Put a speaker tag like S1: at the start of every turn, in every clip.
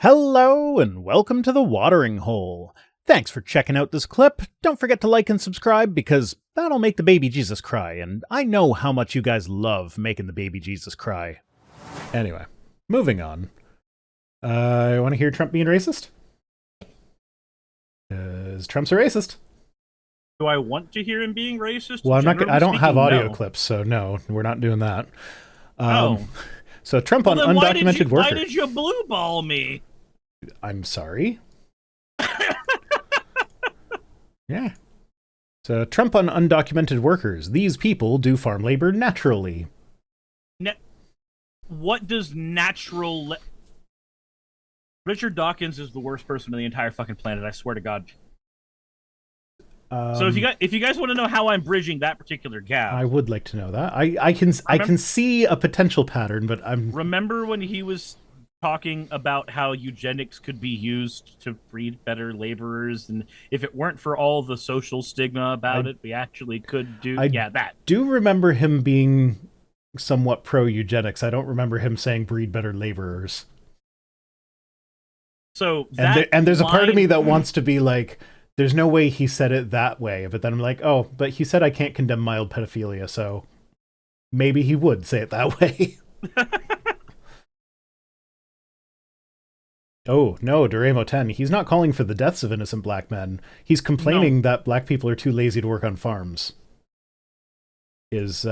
S1: Hello and welcome to the Watering Hole. Thanks for checking out this clip. Don't forget to like and subscribe because that'll make the baby Jesus cry, and I know how much you guys love making the baby Jesus cry. Anyway, moving on. I want to hear Trump being racist? Because Trump's a racist.
S2: Do I want to hear him being racist?
S1: Well, I don't have audio
S2: no.
S1: clips, so no, we're not doing that.
S2: Oh.
S1: So Trump on undocumented workers.
S2: Why did you blue ball me?
S1: I'm sorry? Yeah. So Trump on undocumented workers. These people do farm labor naturally.
S2: What does natural... Richard Dawkins is the worst person on the entire fucking planet, I swear to God. So if you guys want to know how I'm bridging that particular gap...
S1: I would like to know that. I can see a potential pattern, but I'm...
S2: Remember when he was talking about how eugenics could be used to breed better laborers, and if it weren't for all the social stigma about it, we actually could do... that.
S1: Do remember him being somewhat pro-eugenics. I don't remember him saying breed better laborers.
S2: So
S1: and there's a part of me that wants to be like, there's no way he said it that way, but then I'm like, oh, but he said I can't condemn mild pedophilia, so maybe he would say it that way. Oh, no, Doremo 10. He's not calling for the deaths of innocent black men. He's complaining that black people are too lazy to work on farms. Is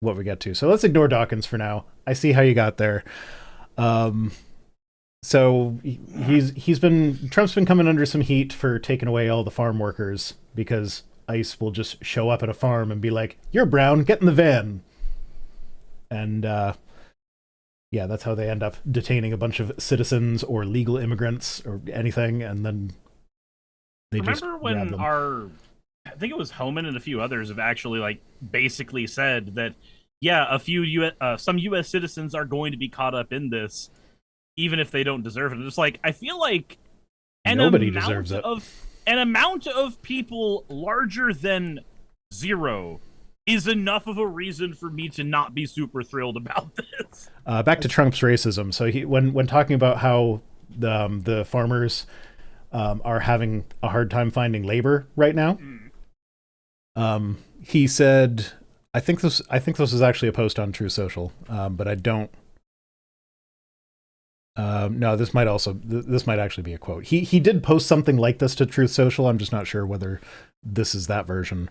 S1: what we get to. So let's ignore Dawkins for now. I see how you got there. So Trump's been coming under some heat for taking away all the farm workers because ICE will just show up at a farm and be like, "You're brown, get in the van." And yeah, that's how they end up detaining a bunch of citizens or legal immigrants or anything, and then they
S2: remember when I think it was Homan and a few others have actually basically said that some U.S. citizens are going to be caught up in this, even if they don't deserve it. It's like, I feel like
S1: nobody deserves it.
S2: An amount of people larger than zero is enough of a reason for me to not be super thrilled about this.
S1: Back to Trump's racism. So when talking about how the farmers are having a hard time finding labor right now, he said, I think this was actually a post on True Social, but I don't. No, this might actually be a quote. He did post something like this to Truth Social. I'm just not sure whether this is that version.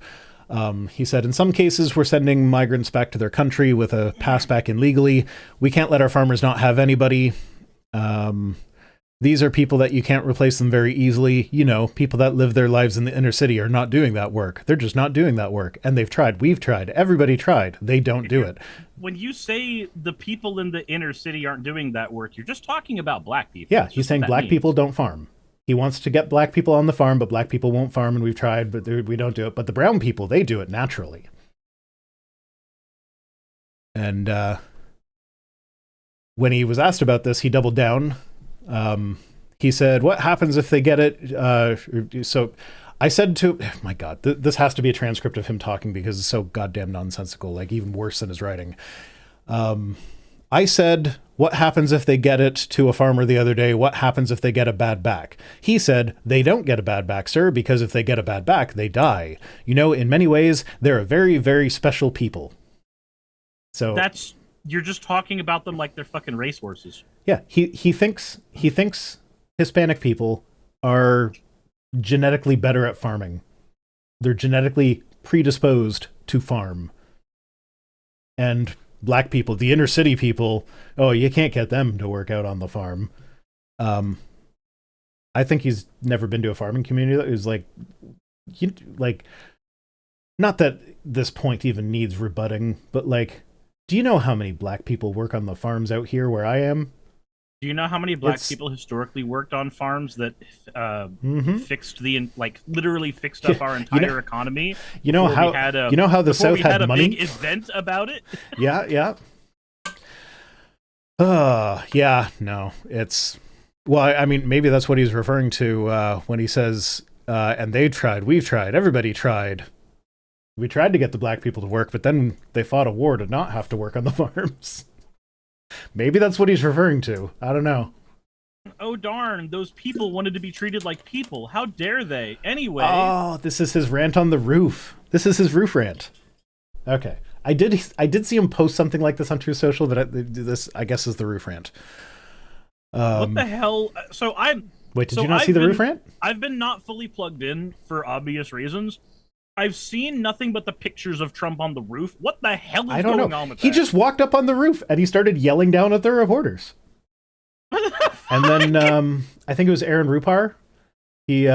S1: He said, in some cases, we're sending migrants back to their country with a pass back in legally. We can't let our farmers not have anybody. These are people that you can't replace them very easily. You know, people that live their lives in the inner city are not doing that work. They're just not doing that work. And they've tried. We've tried. Everybody tried. They don't do it.
S2: When you say the people in the inner city aren't doing that work, you're just talking about black people.
S1: Yeah, he's saying black people don't farm. He wants to get black people on the farm, but black people won't farm, and we've tried, but we don't do it. But the brown people, they do it naturally. And when he was asked about this, he doubled down. He said, what happens if they get it? So I said to, oh my God, this has to be a transcript of him talking because it's so goddamn nonsensical, like even worse than his writing. I said, what happens if they get it to a farmer the other day? What happens if they get a bad back? He said, they don't get a bad back, sir, because if they get a bad back, they die. You know, in many ways, they're a very, very special people. So
S2: you're just talking about them like they're fucking racehorses.
S1: Yeah, he thinks Hispanic people are genetically better at farming. They're genetically predisposed to farm. And black people, the inner city people, oh, you can't get them to work out on the farm. I think he's never been to a farming community that was not that this point even needs rebutting, but do you know how many black people work on the farms out here where I am?
S2: Do you know how many black people historically worked on farms that fixed literally fixed up our entire economy?
S1: You know how the South had money?
S2: Big event about it.
S1: Yeah. Yeah. No, it's I mean, maybe that's what he's referring to when he says, "And they tried, we've tried, everybody tried." We tried to get the black people to work, but then they fought a war to not have to work on the farms. Maybe that's what he's referring to. I don't know.
S2: oh darn, those people wanted to be treated like people. How dare they? Anyway.
S1: Oh, this is his rant on the roof. This is his roof rant. Okay. I did see him post something like this on True Social this I guess is the roof rant.
S2: What the hell?
S1: Wait, did you not see the roof rant?
S2: I've been not fully plugged in for obvious reasons. I've seen nothing but the pictures of Trump on the roof. What the hell is going on with that?
S1: He just walked up on the roof and he started yelling down at the reporters. And then I think it was Aaron Rupar. He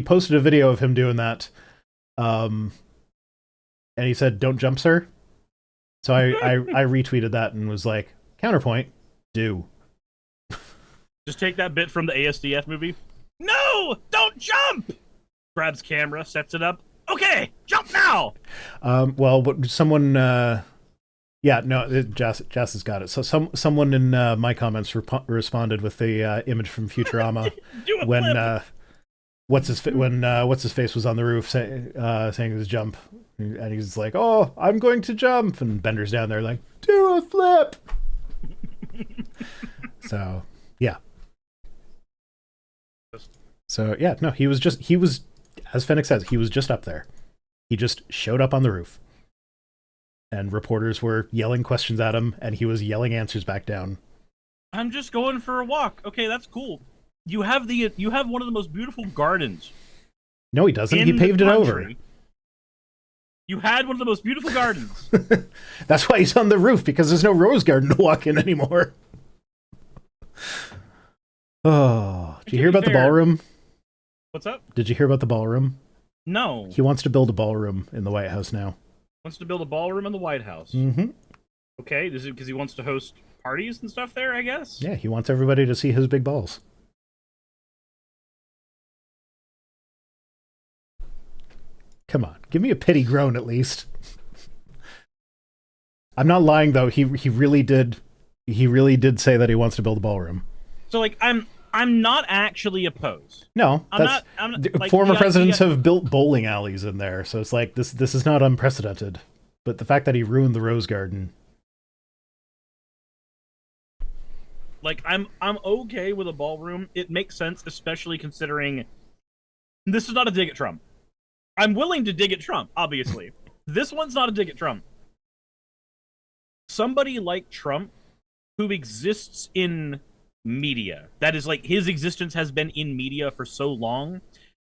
S1: posted a video of him doing that. And he said, "Don't jump, sir." So I retweeted that and was like, counterpoint, do.
S2: Just take that bit from the ASDF movie. No, don't jump. Grabs camera, sets it up. Okay, jump now.
S1: Well, someone, Jas has got it. So someone in my comments responded with the image from Futurama when what's his face was on the roof saying his jump, and he's like, "Oh, I'm going to jump," and Bender's down there like, "Do a flip." So yeah. So yeah, no, he was as Fennec says, he was just up there. He just showed up on the roof. And reporters were yelling questions at him, and he was yelling answers back down.
S2: I'm just going for a walk. Okay, that's cool. You have one of the most beautiful gardens.
S1: No, he doesn't. He paved it over.
S2: You had one of the most beautiful gardens.
S1: That's why he's on the roof, because there's no rose garden to walk in anymore. Oh, did you hear about the ballroom?
S2: What's up?
S1: Did you hear about the ballroom?
S2: No.
S1: He wants to build a ballroom in the White House now.
S2: Wants to build a ballroom in the White House.
S1: Mm-hmm.
S2: Okay, is it because he wants to host parties and stuff there, I guess?
S1: Yeah, he wants everybody to see his big balls. Come on, give me a pity groan at least. I'm not lying though. He really did say that he wants to build a ballroom.
S2: So like I'm not actually opposed.
S1: No,
S2: I'm not like,
S1: former presidents have built bowling alleys in there, so it's like this is not unprecedented. But the fact that he ruined the rose garden.
S2: Like I'm okay with a ballroom. It makes sense, especially considering this is not a dig at Trump. I'm willing to dig at Trump, obviously. This one's not a dig at Trump. Somebody like Trump who exists in media, that is like his existence has been in media for so long,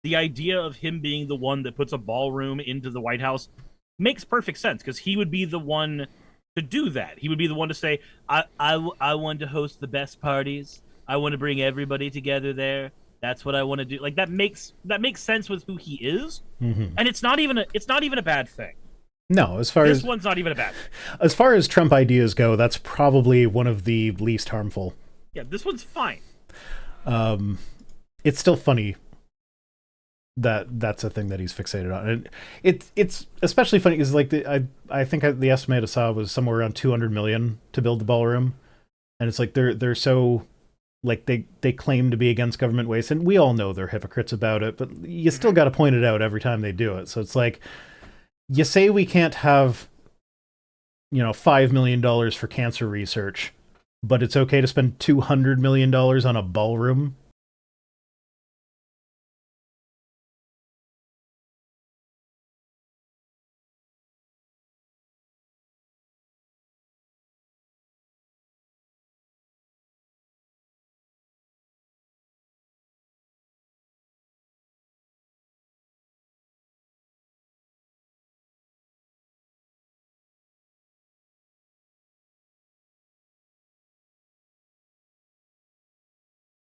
S2: the idea of him being the one that puts a ballroom into the White House makes perfect sense, because he would be the one to do that. He would be the one to say, I want to host the best parties. I want to bring everybody together there. That's what I want to do. Like that makes sense with who he is, and it's not even a bad thing.
S1: No, this
S2: one's not even a bad thing.
S1: As far as Trump ideas go, that's probably one of the least harmful.
S2: Yeah, this one's fine.
S1: It's still funny that that's a thing that he's fixated on, and it's especially funny because like I think the estimate I saw was somewhere around 200 million to build the ballroom, and it's like they're so like they claim to be against government waste, and we all know they're hypocrites about it, but you still got to point it out every time they do it. So it's like, you say we can't have, $5 million for cancer research, but it's okay to spend $200 million on a ballroom.